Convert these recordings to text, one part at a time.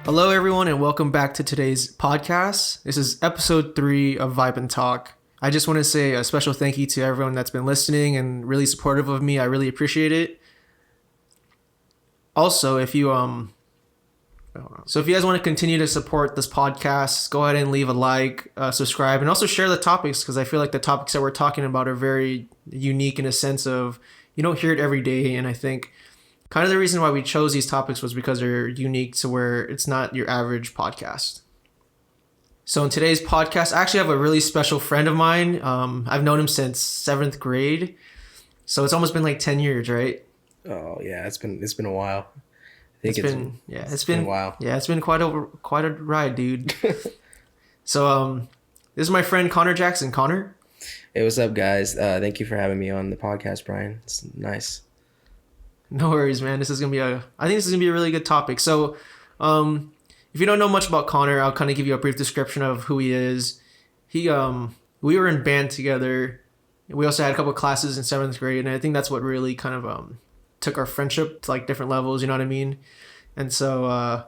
Hello, everyone, and welcome back to today's podcast. This is episode 3 of Vibe and Talk. I just want to say a special thank you to everyone that's been listening and really supportive of me. I really appreciate it. Also, if you if you guys want to continue to support this podcast, go ahead and leave a like, subscribe, and also share the topics because I feel like the topics that we're talking about are very unique in a sense of you don't hear it every day, and I think kind of the reason why we chose these topics was because they're unique to where it's not your average podcast. So in today's podcast, I actually have a really special friend of mine. I've known him since 7th grade. So it's almost been like 10 years, right? Oh yeah, it's been a while. I think It's been a while. Yeah, it's been quite a ride, dude. So this is my friend Connor Jackson. Connor? Hey, what's up, guys? Thank you for having me on the podcast, Brian. It's nice. No worries, man. I think this is gonna be a really good topic. So, if you don't know much about Connor, I'll kind of give you a brief description of who he is. We were in band together. We also had a couple of classes in 7th grade, and I think that's what really kind of took our friendship to like different levels. You know what I mean? And so,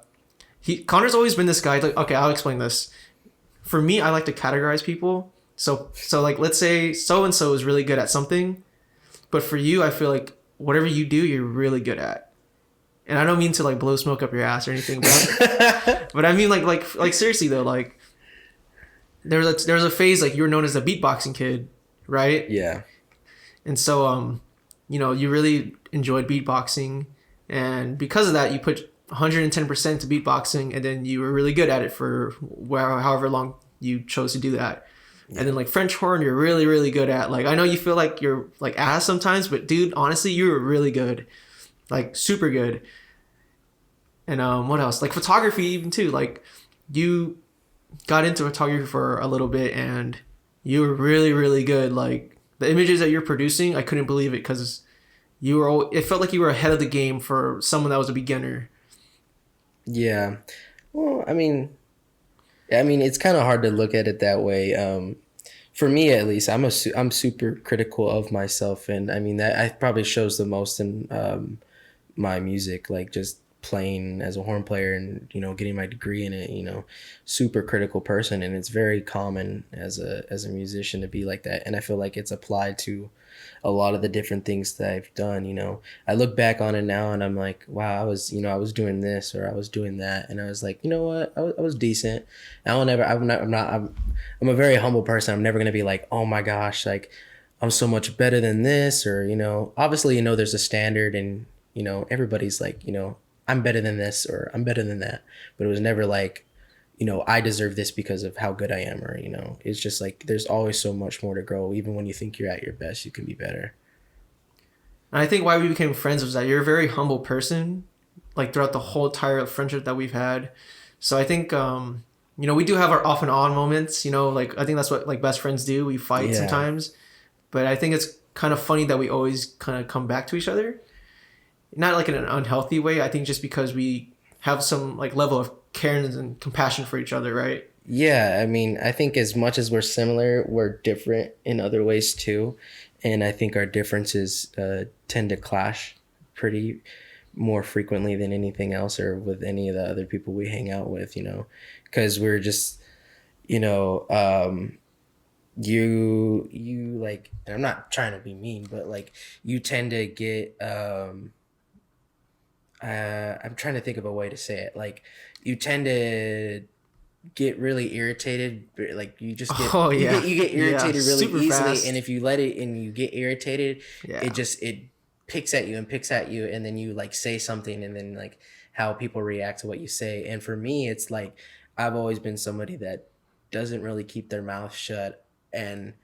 Connor's always been this guy. Like, okay, I'll explain this. For me, I like to categorize people. So like, let's say so and so is really good at something, but for you, I feel like whatever you do, you're really good at. And I don't mean to like blow smoke up your ass or anything, but I mean like seriously though, like there was a phase like you were known as the beatboxing kid, right? Yeah. And so you really enjoyed beatboxing, and because of that, you put 110% to beatboxing, and then you were really good at it for however long you chose to do that. Yeah. And then like French horn, you're really, really good at. Like I know you feel like you're like ass sometimes, but dude, honestly, you were really good, like super good. And what else? Like photography, even too. Like you got into photography for a little bit, and you were really, really good. Like the images that you're producing, I couldn't believe it because it felt like you were ahead of the game for someone that was a beginner. Yeah. Well, I mean, it's kind of hard to look at it that way. For me, at least, I'm super critical of myself, and I mean that I probably shows the most in my music, like just playing as a horn player and getting my degree in it. Super critical person, and it's very common as a musician to be like that, and I feel like it's applied to a lot of the different things that I've done. I look back on it now and I'm like, wow, I was doing this or I was doing that, and I was like, you know what, I was decent. I'm a very humble person. I'm never gonna be like, oh my gosh, like I'm so much better than this, or obviously there's a standard, and everybody's like, I'm better than this or I'm better than that, but it was never like, I deserve this because of how good I am, or it's just like there's always so much more to grow. Even when you think you're at your best, you can be better. And I think why we became friends was that you're a very humble person, like throughout the whole entire friendship that we've had. So I think we do have our off and on moments. Like I think that's what like best friends do. We fight sometimes, but I think it's kind of funny that we always kind of come back to each other, not like in an unhealthy way. I think just because we have some like level of care and compassion for each other, right? Yeah, I mean, I think as much as we're similar, we're different in other ways too, and I think our differences tend to clash pretty more frequently than anything else, or with any of the other people we hang out with, because we're just, you like, and I'm not trying to be mean, but like you tend to get I'm trying to think of a way to say it. Like you tend to get really irritated, like you just get you get irritated really easily fast. And if you let it and you get irritated, it picks at you, and then you like say something, and then like how people react to what you say. And for me, it's like I've always been somebody that doesn't really keep their mouth shut, and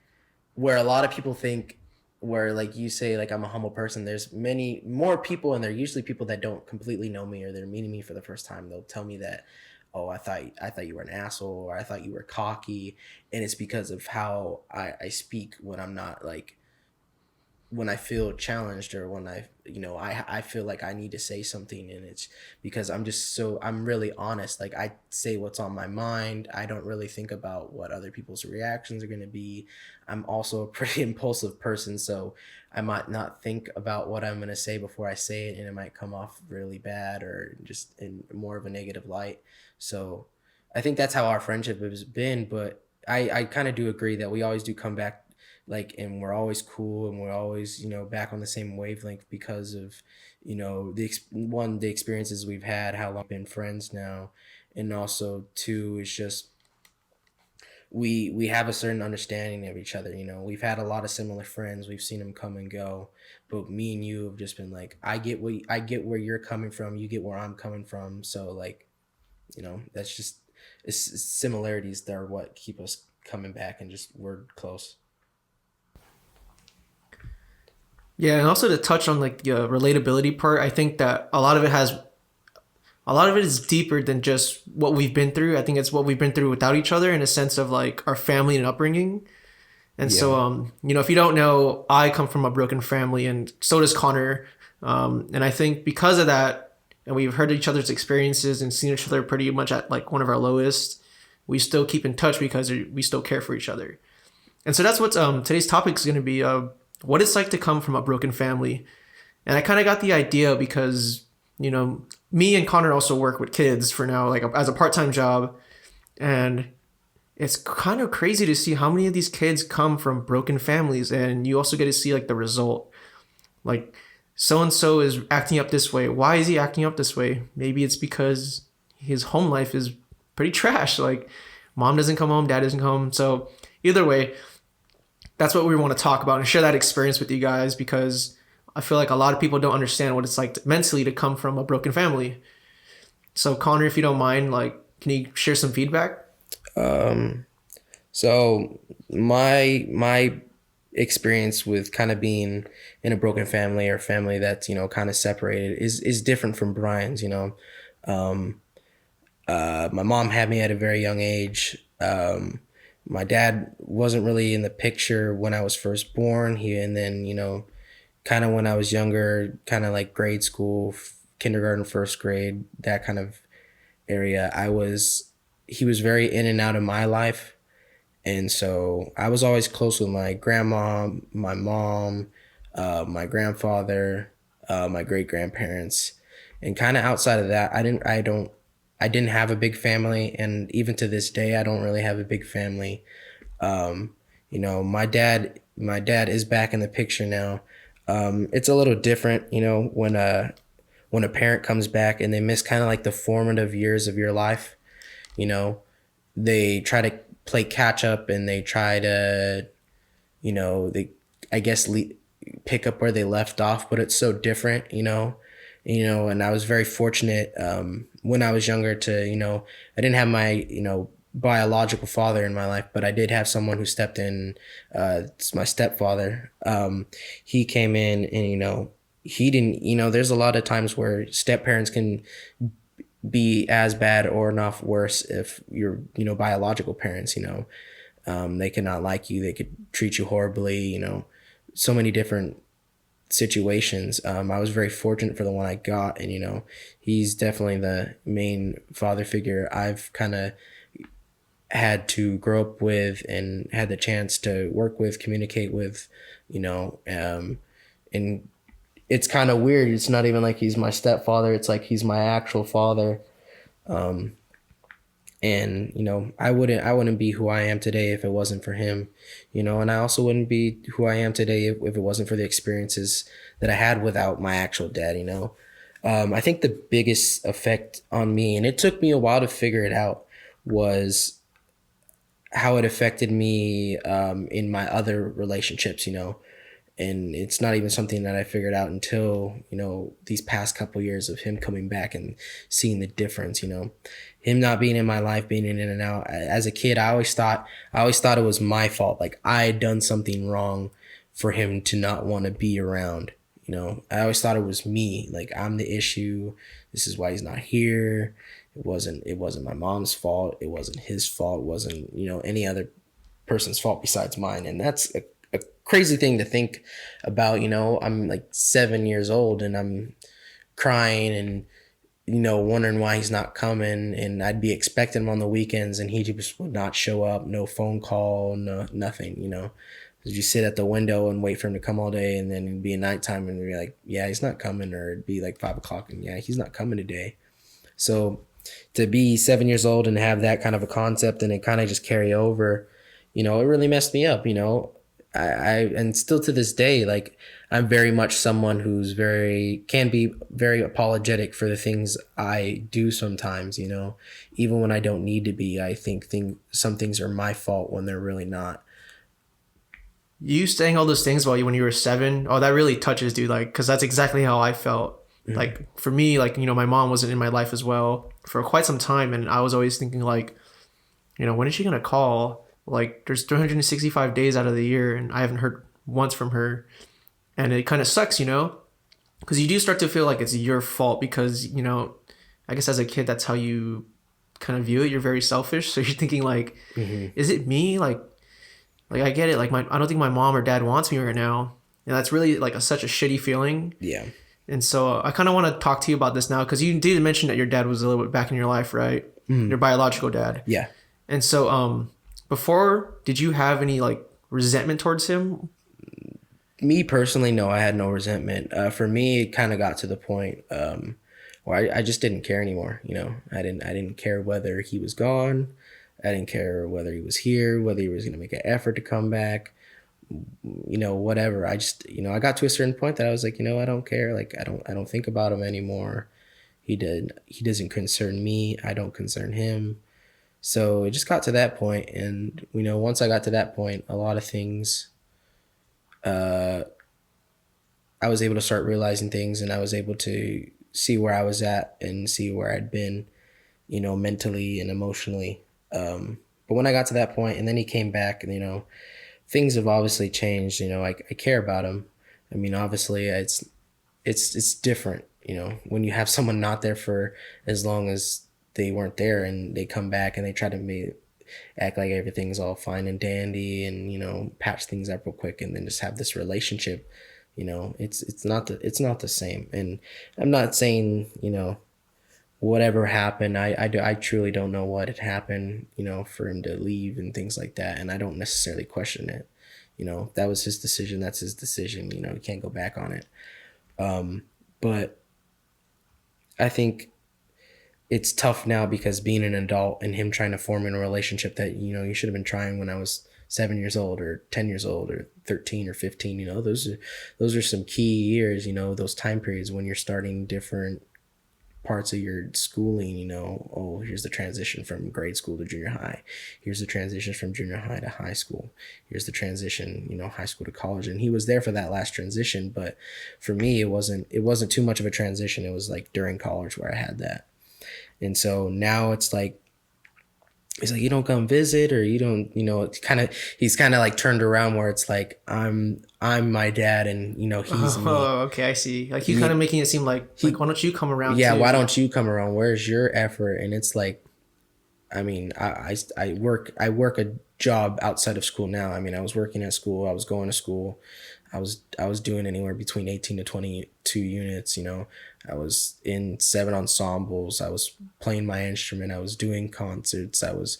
where a lot of people think, where like you say like I'm a humble person, there's many more people, and they're usually people that don't completely know me, or they're meeting me for the first time. They'll tell me that, oh, I thought you were an asshole, or I thought you were cocky, and it's because of how I speak when I'm not like when I feel challenged, or when I feel like I need to say something, and it's because I'm really honest. Like, I say what's on my mind. I don't really think about what other people's reactions are going to be. I'm also a pretty impulsive person, so I might not think about what I'm going to say before I say it, and it might come off really bad or just in more of a negative light. So I think that's how our friendship has been, but I kind of do agree that we always do come back, like, and we're always cool, and we're always, back on the same wavelength because of, the experiences we've had, how long we've been friends now, and also two, it's just we have a certain understanding of each other. We've had a lot of similar friends. We've seen them come and go, but me and you have just been like, I get where you're coming from, you get where I'm coming from. So, like, that's just, similarities that are what keep us coming back, and just we're close. Yeah, and also to touch on like the relatability part, I think that a lot of it is deeper than just what we've been through. I think it's what we've been through without each other, in a sense of like our family and upbringing. And so, Yeah. if you don't know, I come from a broken family, and so does Connor. And I think because of that, and we've heard each other's experiences and seen each other pretty much at like one of our lowest, we still keep in touch because we still care for each other. And so that's what today's topic is going to be: what it's like to come from a broken family. And I kind of got the idea because me and Connor also work with kids for now, like as a part time job, and it's kind of crazy to see how many of these kids come from broken families, and you also get to see like the result. Like, so and so is acting up this way. Why is he acting up this way? Maybe it's because his home life is pretty trash. Like, mom doesn't come home, dad doesn't come home. So either way, that's what we want to talk about and share that experience with you guys, because I feel like a lot of people don't understand what it's like mentally to come from a broken family. So Connor, if you don't mind, like, can you share some feedback? Um, so my experience with kind of being in a broken family, or family that's, kind of separated, is different from Brian's. Um, my mom had me at a very young age. My dad wasn't really in the picture when I was first born. And then, kind of when I was younger, kind of like grade school, kindergarten, first grade, that kind of area, he was very in and out of my life. And so I was always close with my grandma, my mom, my grandfather, my great grandparents. And kind of outside of that, I didn't have a big family. And even to this day, I don't really have a big family. My dad is back in the picture now. It's a little different, when a parent comes back and they miss kind of like the formative years of your life. you know they try to play catch up, and they try to, they, I guess, pick up where they left off, but it's so different. And I was very fortunate, when I was younger, to, I didn't have my, biological father in my life, but I did have someone who stepped in. It's my stepfather. He came in, and, he didn't, there's a lot of times where step parents can be as bad or not worse if you're, biological parents. They could not like you, they could treat you horribly, so many different situations. I was very fortunate for the one I got, and, he's definitely the main father figure I've kind of had to grow up with and had the chance to work with, communicate with, and it's kind of weird. It's not even like he's my stepfather. It's like he's my actual father. Um, and, I wouldn't be who I am today if it wasn't for him, and I also wouldn't be who I am today if it wasn't for the experiences that I had without my actual dad. I think the biggest effect on me, and it took me a while to figure it out, was how it affected me, in my other relationships. And it's not even something that I figured out until, these past couple years of him coming back and seeing the difference. Him not being in my life, being in and out. As a kid, I always thought it was my fault. Like, I had done something wrong for him to not want to be around. I always thought it was me. Like, I'm the issue. This is why he's not here. It wasn't my mom's fault. It wasn't his fault. It wasn't, any other person's fault besides mine. And that's a crazy thing to think about. You know, I'm like 7 years old and I'm crying and wondering why he's not coming, and I'd be expecting him on the weekends and he just would not show up. No phone call, no nothing. You sit at the window and wait for him to come all day, and then it'd be nighttime and we'd be like, yeah, he's not coming, or it'd be like 5 o'clock and yeah, he's not coming today. So to be 7 years old and have that kind of a concept and it kind of just carry over, it really messed me up. I and still to this day, like, I'm very much someone who's can be very apologetic for the things I do sometimes. Even when I don't need to be. I think some things are my fault when they're really not. You saying all those things when you were 7, oh, that really touches, dude. Like, because that's exactly how I felt. Mm-hmm. Like, for me, like, my mom wasn't in my life as well for quite some time, and I was always thinking, like, when is she gonna call? Like, there's 365 days out of the year, and I haven't heard once from her, and it kind of sucks, because you do start to feel like it's your fault because, I guess as a kid, that's how you kind of view it. You're very selfish, so you're thinking like, is it me? Like I get it. Like I don't think my mom or dad wants me right now, and that's really like such a shitty feeling. Yeah. And so I kind of want to talk to you about this now because you did mention that your dad was a little bit back in your life, right? Your biological dad. Yeah. And so before, did you have any like resentment towards him? Me personally, no, I had no resentment. For me, it kind of got to the point where I just didn't care anymore. I didn't care whether he was gone. I didn't care whether he was here, whether he was going to make an effort to come back, whatever. I just, I got to a certain point that I was like, I don't care. Like, I don't think about him anymore. He doesn't concern me. I don't concern him. So it just got to that point. And, once I got to that point, a lot of things, I was able to start realizing things, and I was able to see where I was at and see where I'd been, mentally and emotionally. But when I got to that point and then he came back and, things have obviously changed. I care about him. I mean, obviously it's different, when you have someone not there for as long as they weren't there and they come back and they try to act like everything's all fine and dandy and, patch things up real quick and then just have this relationship, it's not the same. And I'm not saying, whatever happened, I truly don't know what had happened, for him to leave and things like that. And I don't necessarily question it. That was his decision. That's his decision. You can't go back on it. But I think it's tough now because being an adult and him trying to form in a relationship that, you should have been trying when I was 7 years old or 10 years old or 13 or 15, those are some key years, those time periods when you're starting different parts of your schooling. Oh, here's the transition from grade school to junior high. Here's the transition from junior high to high school. Here's the transition, high school to college. And he was there for that last transition. But for me, it wasn't too much of a transition. It was like during college where I had that. And so now it's like you don't come visit, or you don't, he's kind of like turned around where it's like, I'm my dad and, he's me. Oh, okay. I see. Like you kind of making it seem like why don't you come around? Yeah. Too? Why don't you come around? Where's your effort? And it's like, I mean, I work a job outside of school now. I mean, I was working at school. I was going to school. I was doing anywhere between 18 to 22 units. I was in 7 ensembles. I was playing my instrument. I was doing concerts. I was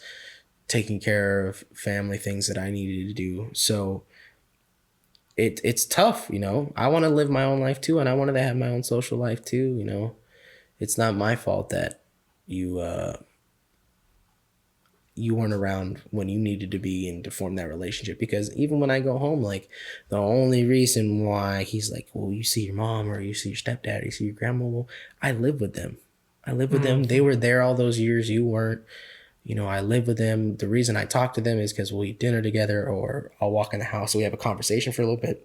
taking care of family things that I needed to do. So it's tough, I want to live my own life too, and I wanted to have my own social life too. It's not my fault that you weren't around when you needed to be and to form that relationship. Because even when I go home, like, the only reason why he's like, well, you see your mom or you see your stepdad or you see your grandma, well, I live with them. them. They were there all those years. You weren't. I live with them. The reason I talk to them is because we'll eat dinner together, or I'll walk in the house and we have a conversation for a little bit.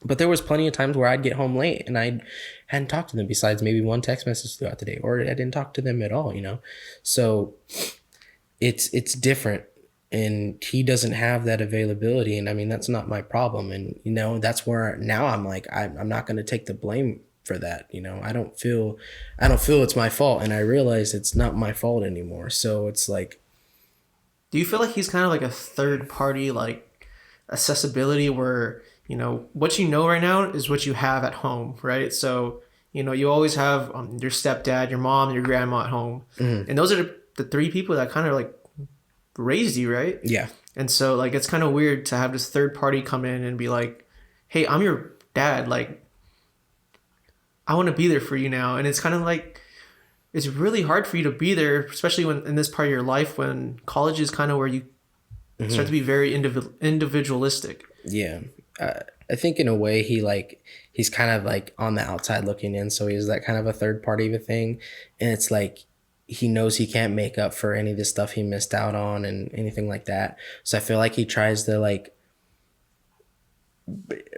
But there was plenty of times where I'd get home late and I hadn't talked to them besides maybe one text message throughout the day, or I didn't talk to them at all, So it's different, and he doesn't have that availability. And I mean, that's not my problem. And, that's where now I'm like, I'm not going to take the blame for that. I don't feel it's my fault. And I realize it's not my fault anymore. So it's like, do you feel like he's kind of like a third party, like accessibility where, you know, what you know right now is what you have at home, right? So, you know, you always have your stepdad, your mom, your grandma at home. And those are the three people that kind of like raised you, right? Yeah. And so like it's kind of weird to have this third party come in and be like, "Hey, I'm your dad. Like, I want to be there for you now." And it's kind of like it's really hard for you to be there, especially when in this part of your life when college is kind of where you start to be very individualistic. Yeah. I think in a way he's kind of like on the outside looking in, so he's that kind of a third party of a thing, and it's like he knows he can't make up for any of the stuff he missed out on and anything like that. So I feel like he tries to like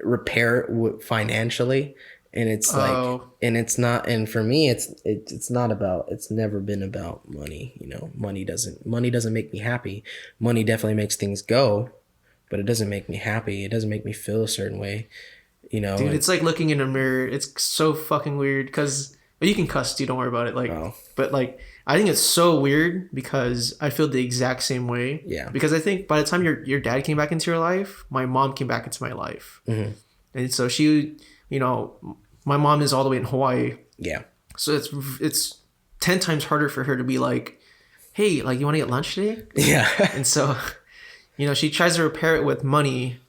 repair it financially, and it's like, and it's not, and for me it's not about, it's never been about money. You know, money doesn't make me happy. Money definitely makes things go, but it doesn't make me happy. It doesn't make me feel a certain way, you know. Dude, it's like looking in a mirror. It's so fucking weird because you can cuss, dude. Don't worry about it. Like, but like, I think it's so weird because I feel the exact same way. Yeah. Because I think by the time your dad came back into your life, my mom came back into my life, and so she, you know, my mom is all the way in Hawaii. Yeah. So it's 10 times harder for her to be like, "Hey, like, you want to get lunch today?" Yeah. And so, you know, she tries to repair it with money.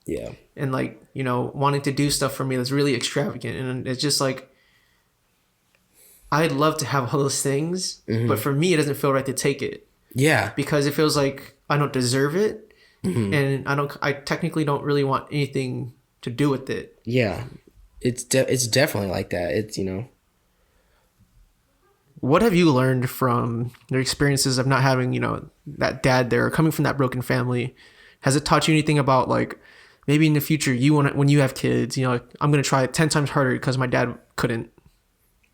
Yeah. And like, you know, wanting to do stuff for me that's really extravagant. And it's just like, I'd love to have all those things, but for me, it doesn't feel right to take it. Yeah. Because it feels like I don't deserve it. And I technically don't really want anything to do with it. Yeah. It's definitely like that. It's, you know. What have you learned from your experiences of not having, you know, that dad there, or coming from that broken family? Has it taught you anything about like, maybe in the future when you have kids, you know, like, I'm going to try it 10 times harder because my dad couldn't?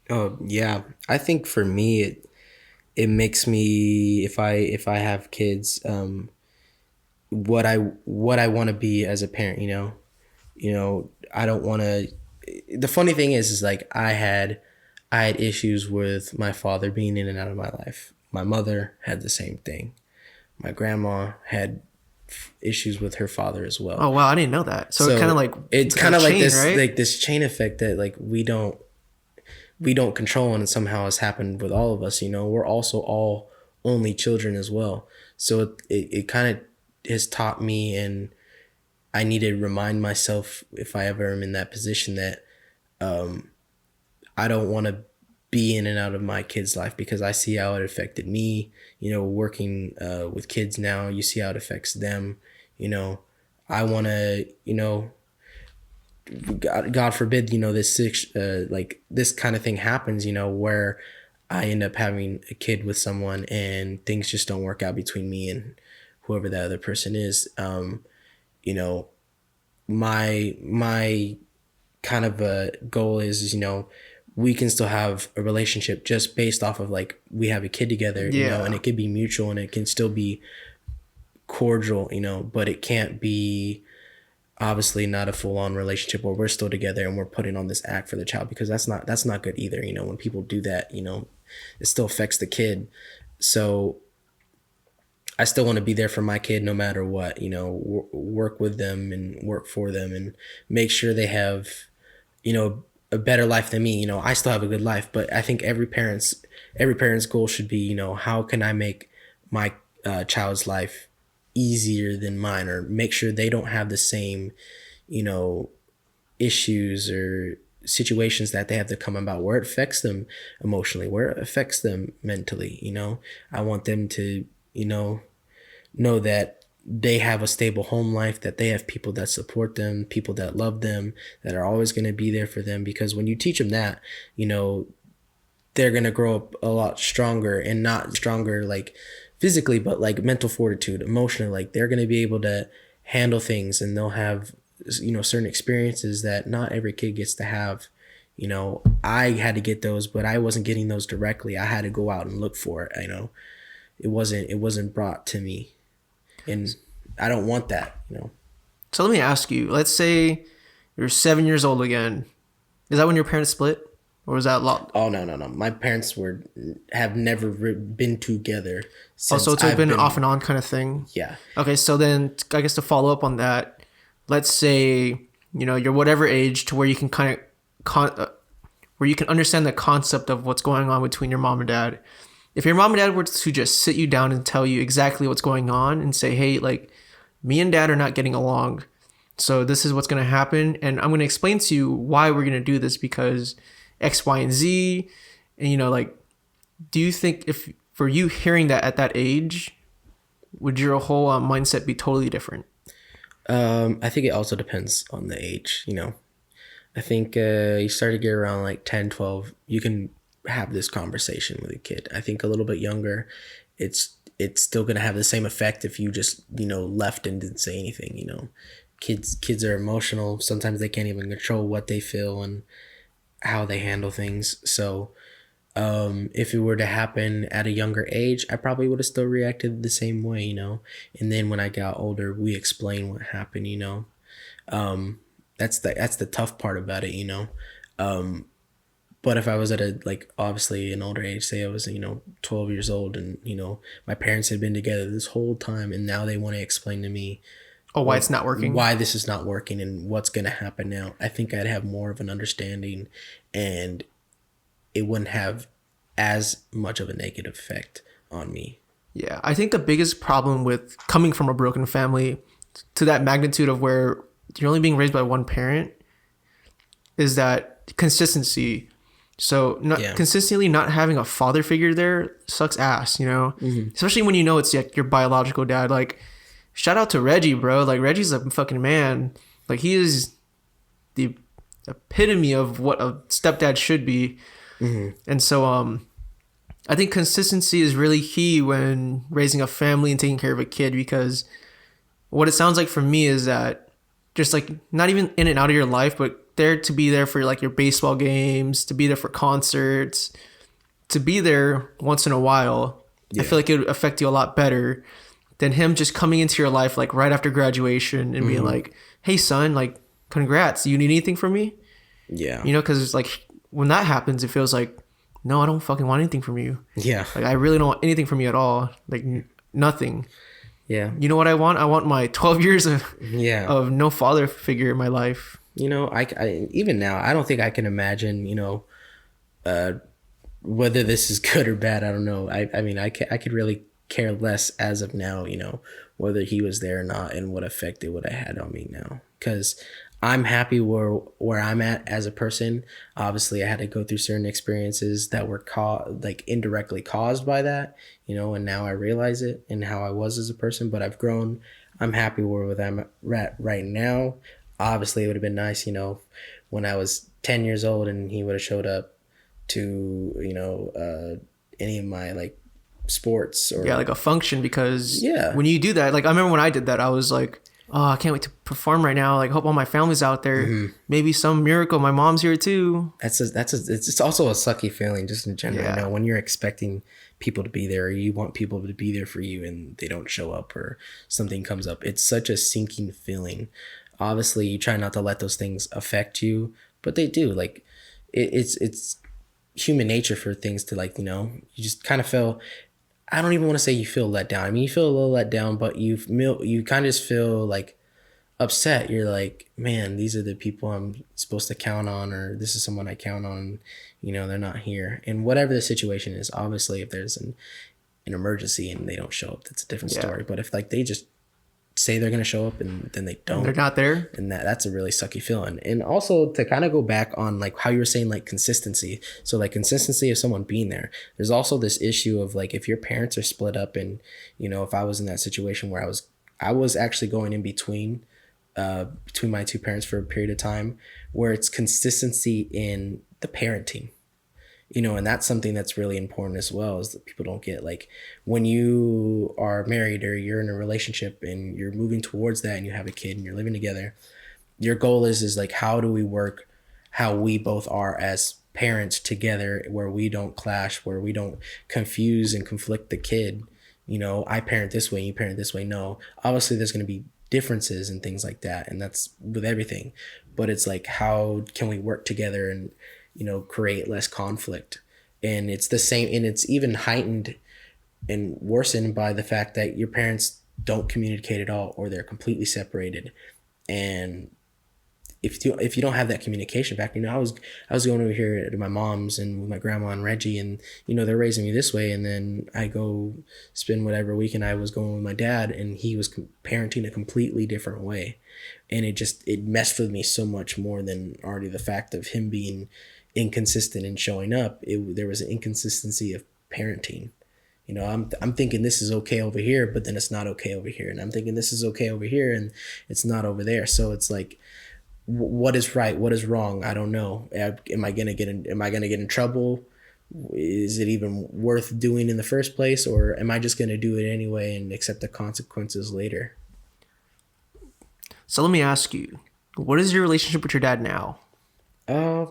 Oh, yeah. I think for me, it makes me, if I have kids, what I want to be as a parent, you know, I don't want to, the funny thing is like I had issues with my father being in and out of my life. My mother had the same thing. My grandma had issues with her father as well. Oh wow, I didn't know that. So it's kind of like this, right? like this chain effect that like we don't control, and somehow has happened with all of us. You know, we're also all only children as well. So it kind of has taught me, and I need to remind myself if I ever am in that position that I don't want to be in and out of my kid's life, because I see how it affected me. You know, working with kids now, you see how it affects them. You know, I want to, you know, God forbid, you know, this like this kind of thing happens, you know, where I end up having a kid with someone and things just don't work out between me and whoever that other person is. You know, my kind of a goal is, you know, we can still have a relationship just based off of like we have a kid together, you know, and it could be mutual and it can still be cordial, you know, but it can't be obviously not a full-on relationship where we're still together and we're putting on this act for the child, because that's not good either. You know, when people do that, you know, it still affects the kid. So I still want to be there for my kid no matter what, you know, work with them and work for them and make sure they have, you know, a better life than me. You know, I still have a good life, but I think every parent's goal should be, you know, how can I make my child's life easier than mine, or make sure they don't have the same, you know, issues or situations that they have to come about where it affects them emotionally, where it affects them mentally. You know, I want them to, you know that they have a stable home life, that they have people that support them, people that love them, that are always going to be there for them. Because when you teach them that, you know, they're going to grow up a lot stronger, and not stronger like physically, but like mental fortitude, emotionally. Like they're going to be able to handle things, and they'll have, you know, certain experiences that not every kid gets to have. You know, I had to get those, but I wasn't getting those directly. I had to go out and look for it. You know, it wasn't brought to me, and I don't want that, you know. So let me ask you, let's say you're 7 years old again. Is that when your parents split? or was that a lot? Oh no. My parents have never been together Oh, since so it's like I've been been. an off and on kind of thing. Yeah. Okay, so then I guess to follow up on that, let's say you're whatever age to where you can kind of where you can understand the concept of what's going on between your mom and dad. If your mom and dad were to just sit you down and tell you exactly what's going on and say, hey, like me and dad are not getting along, so this is what's going to happen, and I'm going to explain to you why we're going to do this because X, Y, and Z, and like, do you think if for you hearing that at that age, would your whole mindset be totally different? I think it also depends on the age. I think you start to get around like 10, 12, you can have this conversation with a kid. I think a little bit younger, it's still gonna have the same effect if you just left and didn't say anything. Kids are emotional. Sometimes they can't even control what they feel and how they handle things. So if it were to happen at a younger age, I probably would have still reacted the same way. And then when I got older, we explained what happened. That's the tough part about it. But if I was at a, like, obviously an older age, say I was 12 years old, and my parents had been together this whole time, and now they want to explain to me, Oh, why it's not working? why this is not working and what's going to happen now, I think I'd have more of an understanding, and it wouldn't have as much of a negative effect on me. Yeah, I think the biggest problem with coming from a broken family to that magnitude of where you're only being raised by one parent is that consistency. So Yeah. consistently not having a father figure there sucks ass, especially when it's like your biological dad. Like, shout out to Reggie, bro. Like, Reggie's a fucking man. Like, he is the epitome of what a stepdad should be. And so I think consistency is really key when raising a family and taking care of a kid, because what it sounds like for me is that just like not even in and out of your life, but there to be there for like your baseball games, to be there for concerts, to be there once in a while. I feel like it would affect you a lot better than him just coming into your life like right after graduation and being like, hey son, like, congrats, you need anything from me? Yeah. Because like when that happens, it feels like, no, I don't fucking want anything from you. Yeah. Like, I really don't want anything from you at all. Like, nothing. Yeah. You know what I want? I want my 12 years of no father figure in my life. I even now, I don't think I can imagine, whether this is good or bad. I don't know. I mean, I could really care less as of now, whether he was there or not and what effect it would have had on me now. Because I'm happy where I'm at as a person. Obviously, I had to go through certain experiences that were indirectly caused by that, and now I realize it and how I was as a person. But I've grown. I'm happy where I'm at right now. Obviously, it would have been nice, when I was 10 years old and he would have showed up to, any of my like sports or like a function, because Yeah. when you do that, like I remember when I did that, I was like, oh, I can't wait to perform right now. Like, hope all my family's out there. Maybe some miracle my mom's here too. It's also a sucky feeling just in general. Yeah. When you're expecting people to be there, or you want people to be there for you and they don't show up or something comes up. It's such a sinking feeling. Obviously, you try not to let those things affect you, but they do. Like, it's human nature for things to, like, you just kind of feel. I don't even want to say you feel let down. I mean, you feel a little let down, but you kind of just feel like upset. You're like, man, these are the people I'm supposed to count on, or this is someone I count on. They're not here. And whatever the situation is, obviously, if there's an emergency and they don't show up, that's a different story. But if like they just say they're gonna show up and then they don't, They're not there. and that's a really sucky feeling. And also to kind of go back on like how you were saying, like, consistency. So like consistency of someone being there. There's also this issue of like if your parents are split up, and if I was in that situation where I was actually going in between my two parents for a period of time, where it's consistency in the parenting. And that's something that's really important as well, is that people don't get. Like, when you are married or you're in a relationship and you're moving towards that and you have a kid and you're living together, your goal is like, how do we work how we both are as parents together, where we don't clash, where we don't confuse and conflict the kid. I parent this way, you parent this way. No, obviously there's going to be differences and things like that, and that's with everything. But it's like, how can we work together and create less conflict. And it's the same, and it's even heightened and worsened by the fact that your parents don't communicate at all, or they're completely separated. And if you don't have that communication back, I was going over here to my mom's and with my grandma and Reggie, and they're raising me this way, and then I go spend whatever weekend I was going with my dad, and he was parenting a completely different way, and it messed with me so much more than already the fact of him being inconsistent and showing up. There was an inconsistency of parenting. I'm thinking this is okay over here, but then it's not okay over here, and I'm thinking this is okay over here, and it's not over there. So it's like, what is right, what is wrong? I don't know. Am I gonna get in trouble? Is it even worth doing in the first place, or am I just gonna do it anyway and accept the consequences later? So let me ask you, what is your relationship with your dad now? I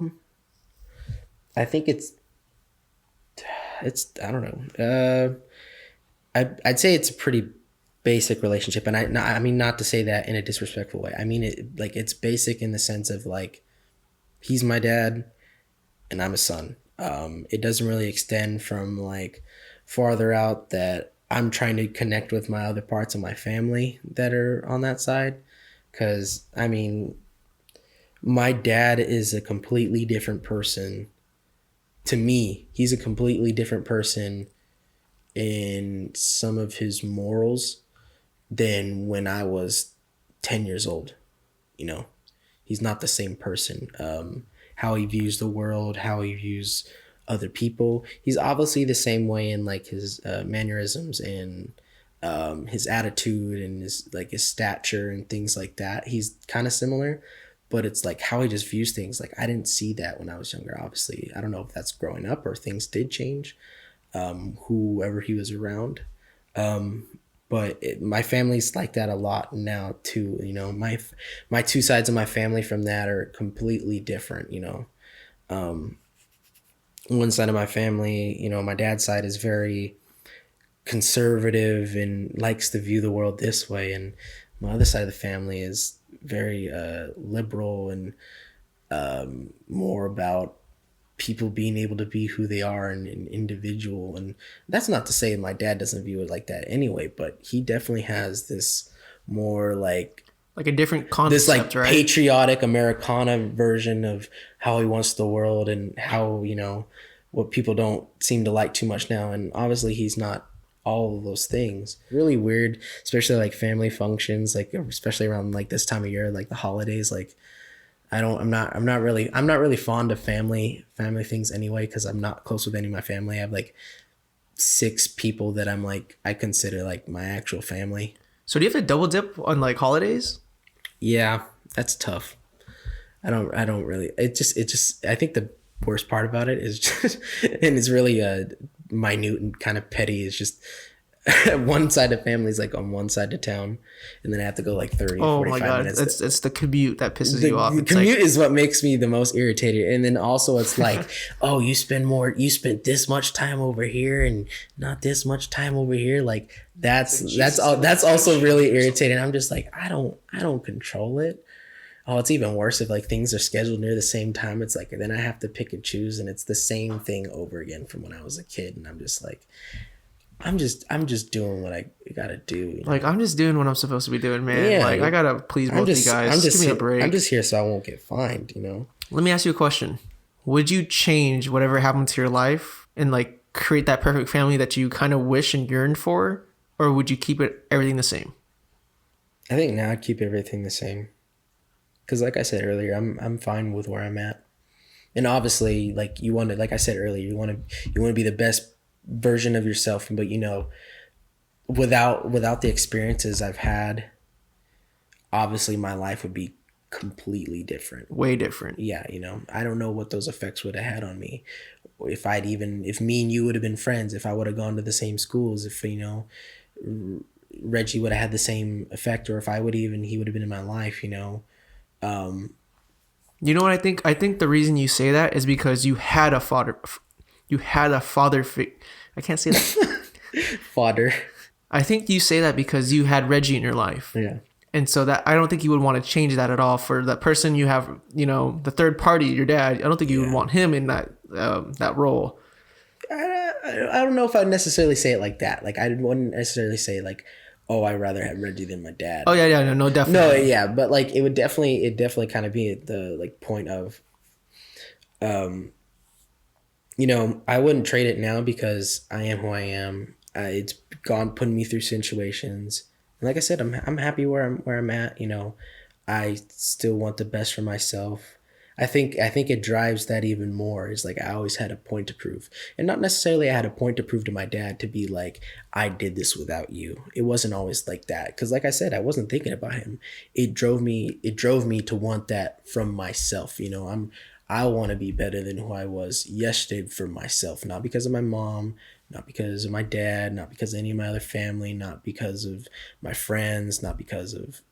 think it's I don't know. I'd say it's a pretty basic relationship, and I mean, not to say that in a disrespectful way. I mean it's basic in the sense of like, he's my dad and I'm a son. It doesn't really extend from like farther out that I'm trying to connect with my other parts of my family that are on that side, because I mean, my dad is a completely different person to me. He's a completely different person in some of his morals than when I was 10 years old. He's not the same person. How he views the world, how he views other people. He's obviously the same way in like his mannerisms and his attitude and his stature and things like that. He's kind of similar, but it's like how he just views things. Like, I didn't see that when I was younger, obviously. I don't know if that's growing up or things did change, whoever he was around. But my family's like that a lot now too. My two sides of my family from that are completely different. One side of my family, my dad's side is very conservative and likes to view the world this way, and my other side of the family is very liberal and more about people being able to be who they are and an individual. And that's not to say my dad doesn't view it like that anyway, but he definitely has this more like a different concept, this like right? Patriotic Americana version of how he wants the world, and how what people don't seem to like too much now. And obviously he's not all of those things. Really weird, especially like family functions, like especially around like this time of year, like the holidays. Like, I'm not really fond of family things anyway, because I'm not close with any of my family. I have like 6 people that I consider like my actual family. So do you have to double dip on like holidays? Yeah, that's tough. I don't really. It just. I think the worst part about it is just, and it's really minute and kind of petty, is just one side of family is like on one side of town, and then I have to go like 30 oh 45 my god minutes. it's the commute that pisses you off. The It's commute like, is what makes me the most irritated. And then also it's like, oh, you spent this much time over here and not this much time over here. Like that's also really irritating. I'm just like, I don't control it. Oh, it's even worse if like things are scheduled near the same time. It's like, then I have to pick and choose, and it's the same thing over again from when I was a kid. And I'm just like, I'm just doing what I gotta do. Like, I'm just doing what I'm supposed to be doing, man. Yeah, like, I gotta please both you guys. Give me a break. I'm just here so I won't get fined, Let me ask you a question. Would you change whatever happened to your life and like create that perfect family that you kind of wish and yearn for, or would you keep everything the same? I think now I'd keep everything the same, because like I said earlier, I'm fine with where I'm at, and obviously, like like I said earlier, you want to be the best version of yourself, but without the experiences I've had, obviously my life would be completely different. Way different. Yeah, I don't know what those effects would have had on me. If me and you would have been friends, if I would have gone to the same schools, if Reggie would have had the same effect, or if he would have been in my life, You know what I think? I think the reason you say that is because you had a father. I can't say that. Fodder. I think you say that because you had Reggie in your life. Yeah. And so that I don't think you would want to change that at all for that person you have, you know, the third party, your dad. I don't think you would want him in that role. I don't know if I'd necessarily say it like that. Like I wouldn't necessarily say like, oh, I'd rather have Reggie than my dad. Oh yeah, no, definitely. No, yeah, but like it definitely kind of be the like point of, you know, I wouldn't trade it now because I am who I am. It's gone putting me through situations. And like I said, I'm happy where I'm at. You know, I still want the best for myself. I think it drives that even more. Is like I always had a point to prove, and not necessarily I had a point to prove to my dad to be like I did this without you. It wasn't always like that because, like I said, I wasn't thinking about him. It drove me to want that from myself. You know, I want to be better than who I was yesterday for myself, not because of my mom, not because of my dad, not because of any of my other family, not because of my friends, not because of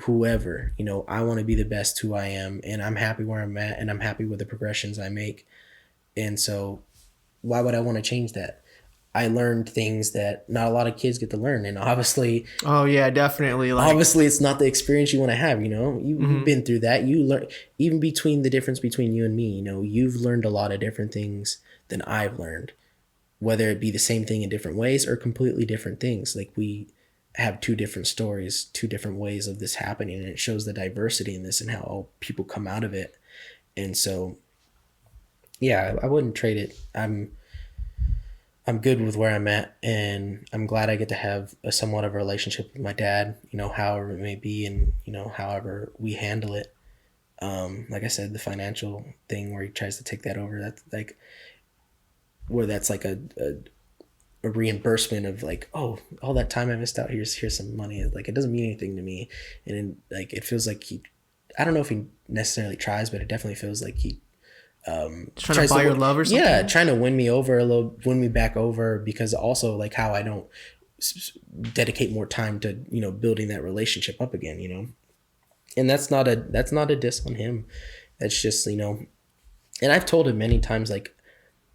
whoever. You know, I want to be the best who I am, and I'm happy where I'm at, and I'm happy with the progressions I make. And so why would I want to change that? I learned things that not a lot of kids get to learn, and obviously Oh yeah, definitely. Like obviously it's not the experience you want to have. You know, you've been through that. You learn, even between the difference between you and me, you know, you've learned a lot of different things than I've learned, whether it be the same thing in different ways or completely different things. Like we have two different stories, two different ways of this happening, and it shows the diversity in this and how all people come out of it. And so yeah, I wouldn't trade it. I'm good with where I'm at, and I'm glad I get to have a somewhat of a relationship with my dad, you know, however it may be, and you know, however we handle it. Like I said, the financial thing where he tries to take that over, that's like where that's like a reimbursement of like, oh, all that time I missed out, here's some money. Like it doesn't mean anything to me, and like it feels like I don't know if he necessarily tries, but it definitely feels like he trying to buy your love or something. Yeah, trying to win me back over, because also like how I don't dedicate more time to, you know, building that relationship up again, you know. And that's not a diss on him. That's just, you know, and I've told him many times like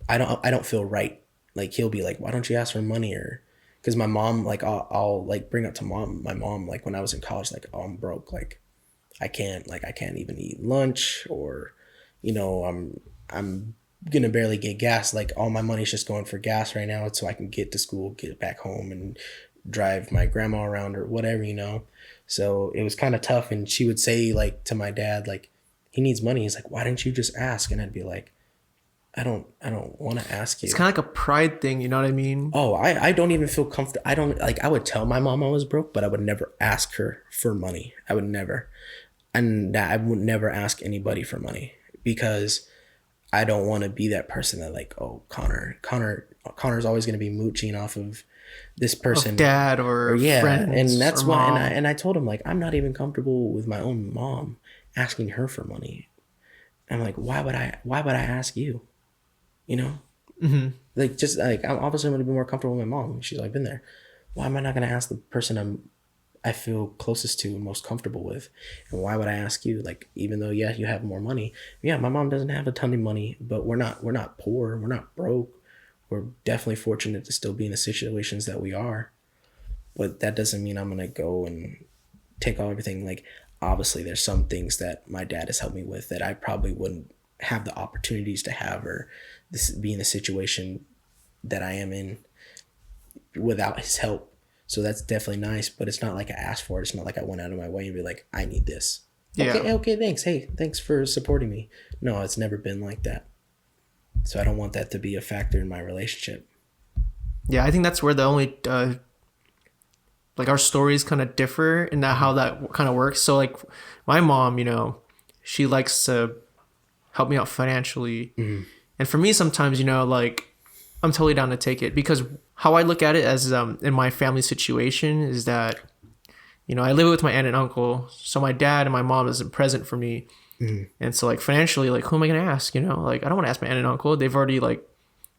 I don't feel right. Like he'll be like, why don't you ask for money? Or because my mom, like I'll like bring up to my mom like when I was in college, like, oh, I'm broke, like I can't even eat lunch, or you know, I'm gonna barely get gas. Like all my money's just going for gas right now, so I can get to school, get back home, and drive my grandma around or whatever, you know. So it was kind of tough. And she would say like to my dad, like he needs money. He's like, why didn't you just ask? And I'd be like, I don't want to ask you. It's kind of like a pride thing, you know what I mean? Oh, I don't even feel comfortable. I don't like. I would tell my mom I was broke, but I would never ask her for money. I would never, and I would never ask anybody for money, because I don't want to be that person that like, oh, Connor's always going to be mooching off of this person, of dad or yeah, friends, and that's or why. mom. And I told him like I'm not even comfortable with my own mom asking her for money. I'm like, why would I ask you? You know, like just like I'm obviously going to be more comfortable with my mom. She's like been there. Why am I not going to ask the person I feel closest to and most comfortable with? And why would I ask you? Like, even though, yeah, you have more money. Yeah, my mom doesn't have a ton of money, but we're not poor. We're not broke. We're definitely fortunate to still be in the situations that we are. But that doesn't mean I'm going to go and take all everything. Like, obviously there's some things that my dad has helped me with that I probably wouldn't have the opportunities to have, or this be in the situation that I am in without his help. So that's definitely nice, but it's not like I asked for it. It's not like I went out of my way and be like, I need this. Yeah. Okay, thanks. Hey, thanks for supporting me. No, it's never been like that. So I don't want that to be a factor in my relationship. Yeah, I think that's where the only like our stories kind of differ in that how that kind of works. So like my mom, you know, she likes to help me out financially. And for me sometimes, you know, like I'm totally down to take it, because how I look at it as in my family situation is that, you know, I live with my aunt and uncle, so my dad and my mom isn't present for me. And so like financially, like who am I gonna ask? You know, like I don't want to ask my aunt and uncle. They've already like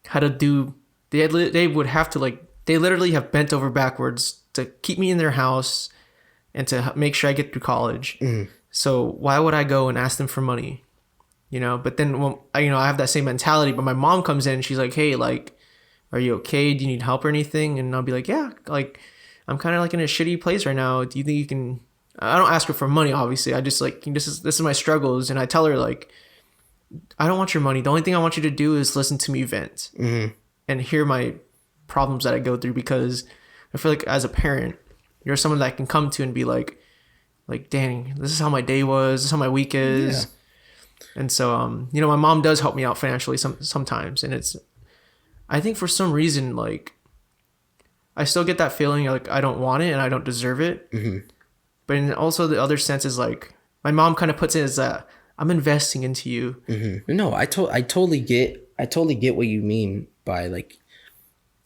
had to do. They would have to like, they literally have bent over backwards to keep me in their house and to make sure I get through college. So why would I go and ask them for money? You know, but then when, you know, I have that same mentality, but my mom comes in and she's like, hey, like, are you okay? Do you need help or anything? And I'll be like, yeah, like I'm kind of like in a shitty place right now. Do you think you can I don't ask her for money, obviously. I just like, this is my struggles, and I tell her like, I don't want your money. The only thing I want you to do is listen to me vent and hear my problems that I go through, because I feel like as a parent, you're someone that I can come to and be like, dang, this is how my day was, this is how my week is. Yeah. And so, you know, my mom does help me out financially sometimes, and I think for some reason, like, I still get that feeling like I don't want it and I don't deserve it. But in also the other sense is like, my mom kind of puts it as that I'm investing into you. No, I totally get what you mean by like,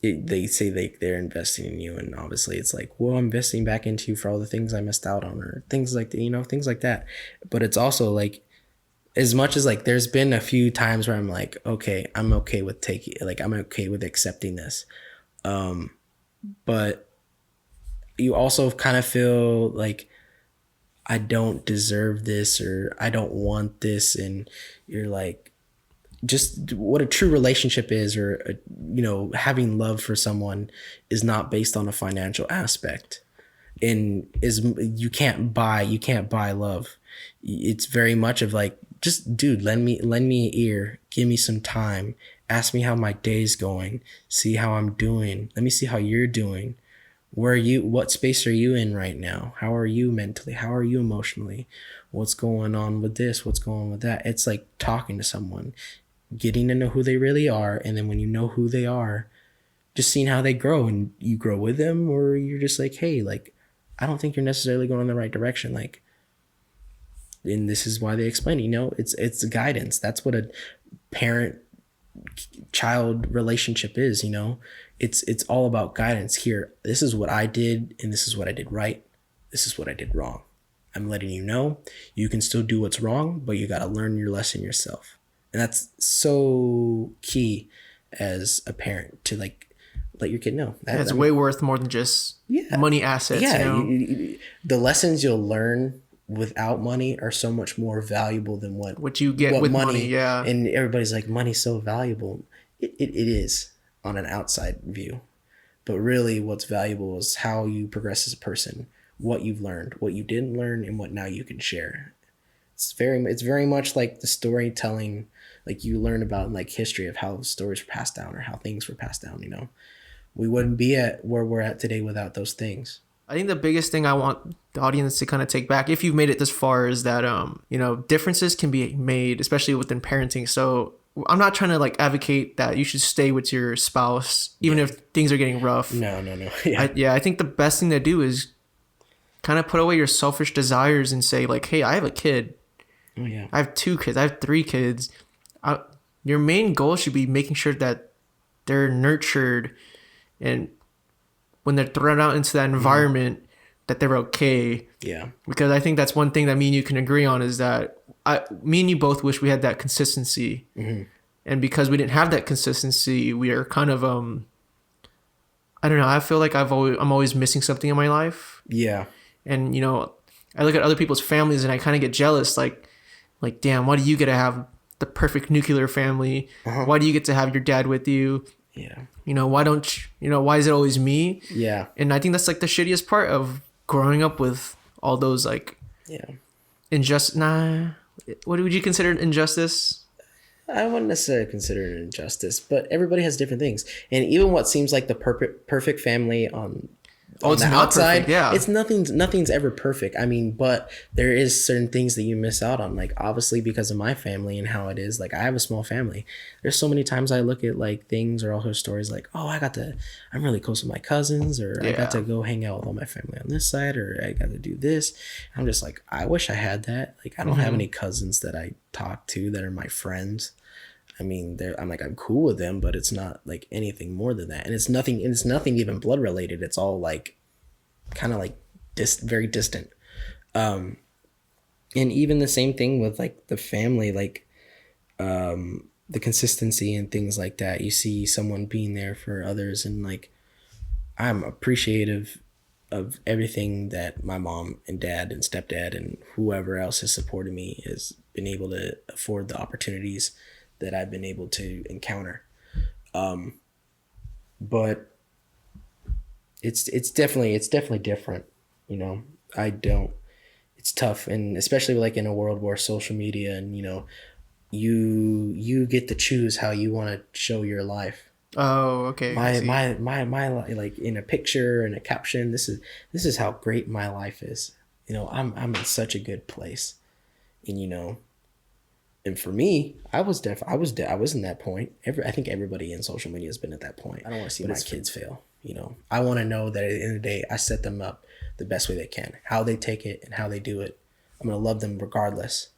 they say they're investing in you, and obviously it's like, well, I'm investing back into you for all the things I missed out on, or things like that, you know, things like that. But it's also like, as much as like, there's been a few times where I'm like, okay, I'm okay with I'm okay with accepting this. But you also kind of feel like, I don't deserve this, or I don't want this. And you're like, just what a true relationship is, or, you know, having love for someone is not based on a financial aspect, and you can't buy love. It's very much of like, just, dude, lend me an ear, give me some time, ask me how my day's going, see how I'm doing, let me see how you're doing. What space are you in right now? How are you mentally? How are you emotionally? What's going on with this? What's going on with that? It's like talking to someone, getting to know who they really are. And then when you know who they are, just seeing how they grow, and you grow with them, or you're just like, hey, like, I don't think you're necessarily going in the right direction. Like, and this is why they explain, you know, it's guidance. That's what a parent child relationship is, you know. It's all about guidance. Here, this is what I did, and this is what I did right, this is what I did wrong. I'm letting you know you can still do what's wrong, but you got to learn your lesson yourself. And that's so key as a parent, to like let your kid know that it's way worth more than just money assets. Yeah, you know? The lessons you'll learn without money are so much more valuable than what you get with money. Yeah. And everybody's like, money's so valuable. It is on an outside view, but really what's valuable is how you progress as a person, what you've learned, what you didn't learn, and what now you can share. It's very much like the storytelling, like you learn about like history of how stories were passed down, or how things were passed down. You know, we wouldn't be at where we're at today without those things. I think the biggest thing I want the audience to kind of take back, if you've made it this far, is that you know, differences can be made, especially within parenting. So I'm not trying to like advocate that you should stay with your spouse even if things are getting rough. No. I think the best thing to do is kind of put away your selfish desires and say like, hey, I have a kid. Oh yeah. I have 2 kids. I have 3 kids. Your main goal should be making sure that they're nurtured, and when they're thrown out into that environment, that they're okay. Yeah. Because I think that's one thing that me and you can agree on, is that me and you both wish we had that consistency. And because we didn't have that consistency, we are kind of I don't know, I feel like I'm always missing something in my life. Yeah. And you know, I look at other people's families and I kind of get jealous, like damn, why do you get to have the perfect nuclear family? Why do you get to have your dad with you? Yeah. You know, why is it always me? Yeah. And I think that's like the shittiest part of growing up with all those like what would you consider injustice? I wouldn't necessarily consider it an injustice, but everybody has different things. And even what seems like the perfect family on it's the not outside, perfect, yeah. It's nothing's ever perfect. I mean, but there is certain things that you miss out on. Like obviously because of my family and how it is, like I have a small family. There's so many times I look at like things or also stories like, oh, I'm really close with my cousins, or I got to go hang out with all my family on this side, or I got to do this. I'm just like, I wish I had that. Like I don't have any cousins that I talk to that are my friends. I mean, I'm cool with them, but it's not like anything more than that. And it's nothing even blood related. It's all like kind of like very distant. And even the same thing with like the family, like the consistency and things like that. You see someone being there for others, and like I'm appreciative of everything that my mom and dad and stepdad and whoever else has supported me has been able to afford the opportunities that I've been able to encounter. But it's definitely different, you know. it's tough, and especially like in a world where social media and you get to choose how you want to show your life. Oh, okay. I see. Like in a picture and a caption, this is how great my life is. I'm in such a good place, and and for me, I was in that point. I think everybody in social media has been at that point. I don't want to see my kids fail. I want to know that at the end of the day, I set them up the best way they can. How they take it and how they do it, I'm gonna love them regardless.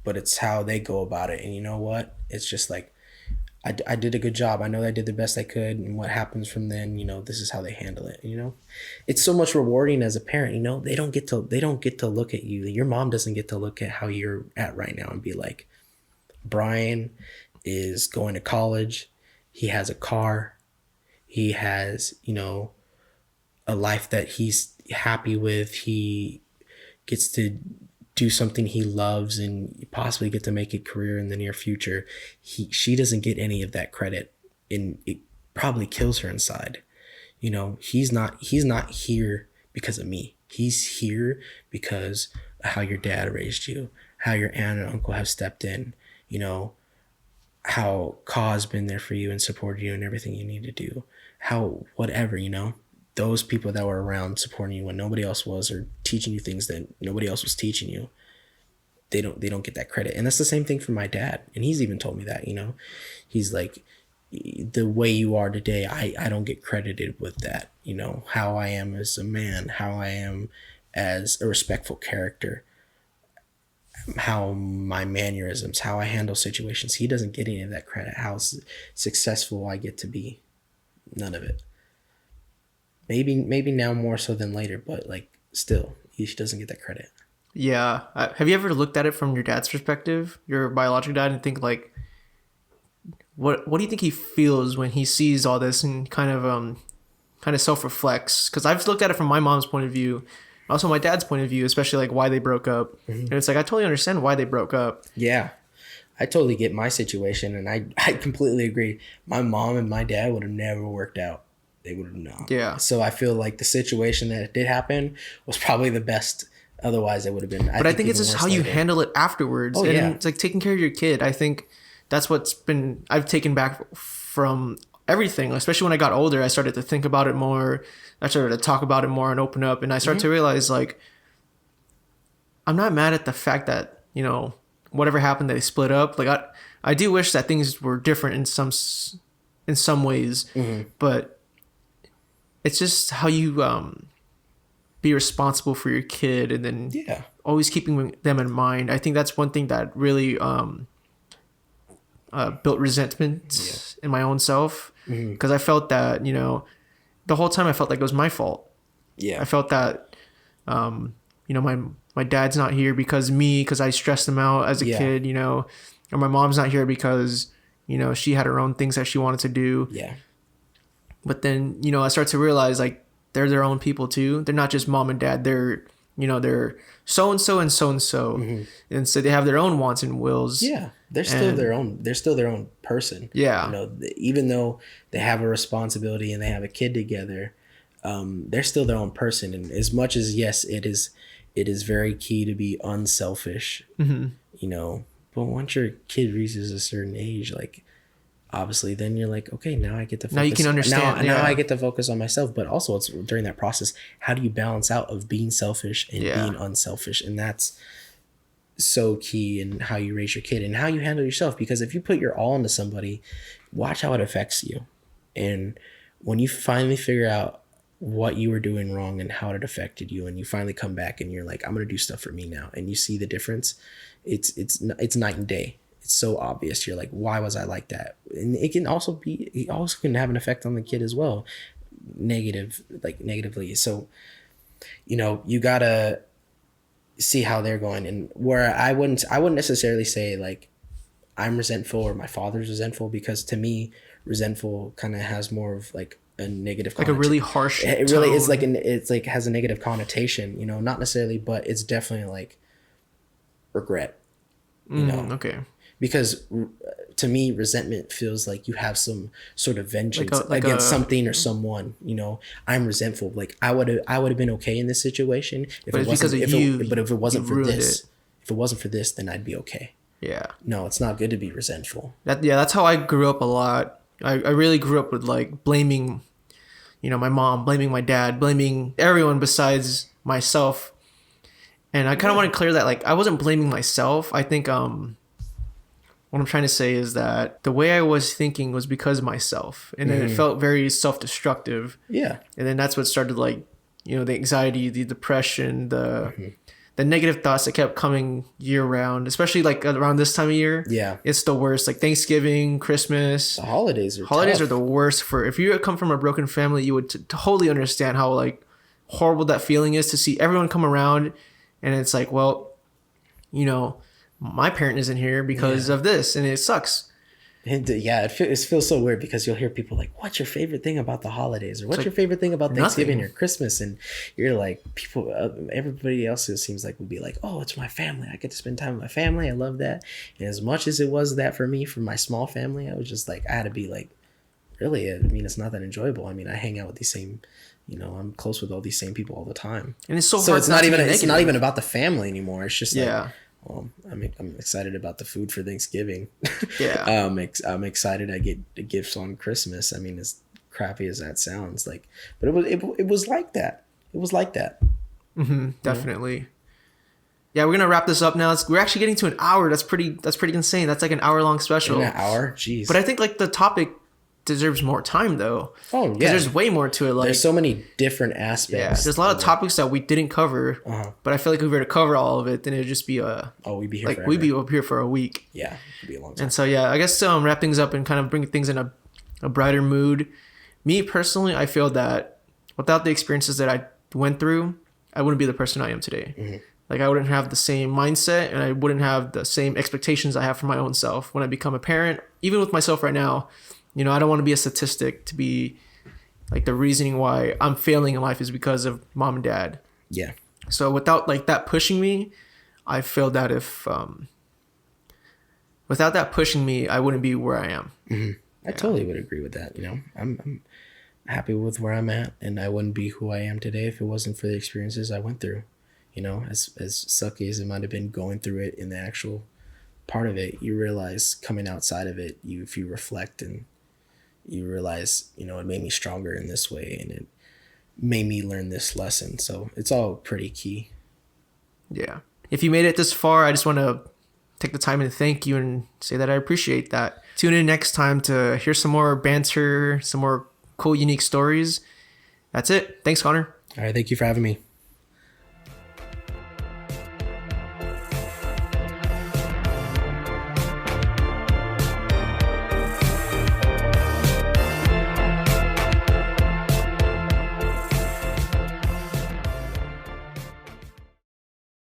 But it's how they go about it, and you know what? It's just like I did a good job. I know I did the best I could, and what happens from then, this is how they handle it. It's so much rewarding as a parent. They don't get to look at you. Your mom doesn't get to look at how you're at right now and be like, Brian is going to college. He has a car. He has, a life that he's happy with. He gets to do something he loves and possibly get to make a career in the near future. She doesn't get any of that credit, and it probably kills her inside. He's not here because of me. He's here because of how your dad raised you, how your aunt and uncle have stepped in, how Ka's been there for you and supported you in everything you need to do, how whatever, those people that were around supporting you when nobody else was, or teaching you things that nobody else was teaching you, they don't get that credit. And that's the same thing for my dad. And he's even told me that, he's like, the way you are today, I don't get credited with that. How I am as a man, how I am as a respectful character, how my mannerisms, how I handle situations. He doesn't get any of that credit. How successful I get to be. None of it. Maybe now more so than later, but like still, he doesn't get that credit. Yeah. Have you ever looked at it from your dad's perspective, your biological dad, and think like, what do you think he feels when he sees all this and kind of self-reflects? Because I've looked at it from my mom's point of view, also my dad's point of view, especially like why they broke up. Mm-hmm. And it's like I totally understand why they broke up. Yeah. I totally get my situation, and I completely agree. My mom and my dad would have never worked out. They would have not. Yeah. So I feel like the situation that did happen was probably the best. Otherwise, it would have been. But I think it's just how you handle it afterwards. And it's like taking care of your kid. I think that's I've taken back from everything. Especially when I got older, I started to think about it more. I started to talk about it more and open up. And I started to realize, like, I'm not mad at the fact that, whatever happened, they split up. Like, I do wish that things were different in some ways. Mm-hmm. But it's just how you be responsible for your kid, and then always keeping them in mind. I think that's one thing that really built resentment in my own self, because I felt that the whole time I felt like it was my fault. Yeah, I felt that my dad's not here because I stressed him out as a kid, or my mom's not here because she had her own things that she wanted to do. Yeah. But then, I start to realize, like, they're their own people too. They're not just mom and dad. They're, they're so-and-so and so-and-so. Mm-hmm. And so they have their own wants and wills. Yeah. They're still their own person. Yeah. Even though they have a responsibility and they have a kid together, they're still their own person. And as much as, yes, it is very key to be unselfish, but once your kid reaches a certain age, like, obviously, then you're like, okay, now I get to focus. Now you can understand. Now I get to focus on myself. But also, it's during that process, how do you balance out of being selfish and being unselfish? And that's so key in how you raise your kid and how you handle yourself. Because if you put your all into somebody, watch how it affects you. And when you finally figure out what you were doing wrong and how it affected you, and you finally come back and you're like, I'm going to do stuff for me now, and you see the difference, it's night and day. It's so obvious. You're like, why was I like that? And it also can have an effect on the kid as well, negatively. So, you gotta see how they're going. And where I wouldn't necessarily say like I'm resentful or my father's resentful, because to me, resentful kind of has more of like a negative, like a really harsh. It really is like it's like has a negative connotation. Not necessarily, but it's definitely like regret. Okay. Because to me, resentment feels like you have some sort of vengeance like against something or someone. You know, I'm resentful. Like I would have been okay in this situation if But it it's wasn't. because of you, But if it wasn't you for ruined this, it. if it wasn't for this, then I'd be okay. Yeah. No, it's not good to be resentful. That's how I grew up a lot. I really grew up with like blaming, you know, my mom, blaming my dad, blaming everyone besides myself. And I kind of want to clear that, like, I wasn't blaming myself. I think what I'm trying to say is that the way I was thinking was because of myself, and then it felt very self-destructive. Yeah. And then that's what started, like, you know, the anxiety, the depression, the negative thoughts that kept coming year round, especially like around this time of year. Yeah. It's the worst. Like Thanksgiving, Christmas. The holidays are Holidays tough. are the worst. For if you come from a broken family, you would totally understand how like horrible that feeling is to see everyone come around, and it's like, well, you know, my parent isn't here because of this, and it sucks. And yeah, it feels so weird because you'll hear people like, "What's your favorite thing about the holidays?" or "What's your favorite thing about Thanksgiving or Christmas?" And you're like, people, everybody else, it seems like, would be like, "Oh, it's my family. I get to spend time with my family. I love that." And as much as it was that for me, for my small family, I was just like, I had to be like, really? I mean, it's not that enjoyable. I mean, I hang out with these same, you know, I'm close with all these same people all the time. And it's so So hard. it's not to be even it's not negative. even about the family anymore. It's just like, Yeah. well, I'm excited about the food for Thanksgiving. Yeah. I'm excited I get the gifts on Christmas. I mean, as crappy as that sounds, like, but it was like that. It was like that. Definitely. Yeah, we're gonna wrap this up now. We're actually getting to an hour. That's pretty insane. That's like an hour-long special. In an hour, jeez. But I think like the topic deserves more time though. Oh, 'Cause yeah. there's way more to it. Like, There's so many different yeah, aspects. there's a lot of topics that we didn't cover. Uh-huh. But I feel like if we were to cover all of it, then it'd just be Oh, we'd be here like forever. we'd be up here for a week. Yeah, it'd be a long time. And so yeah, I guess to wrap things up and kind of bring things in a brighter mood. Me personally, I feel that without the experiences that I went through, I wouldn't be the person I am today. Like I wouldn't have the same mindset, and I wouldn't have the same expectations I have for my own self when I become a parent. Even with myself right now, you know, I don't want to be a statistic to be like the reasoning why I'm failing in life is because of mom and dad. Yeah. So without like that pushing me, I feel that if without that pushing me, I wouldn't be where I am. I totally would agree with that. You know, I'm happy with where I'm at, and I wouldn't be who I am today if it wasn't for the experiences I went through. You know, as sucky as it might have been going through it in the actual part of it, you realize coming outside of it, if you reflect and you realize, you know, it made me stronger in this way, and it made me learn this lesson. So it's all pretty key. Yeah. If you made it this far, I just want to take the time and thank you and say that I appreciate that. Tune in next time to hear some more banter, some more cool, unique stories. That's it. Thanks, Connor. All right. Thank you for having me.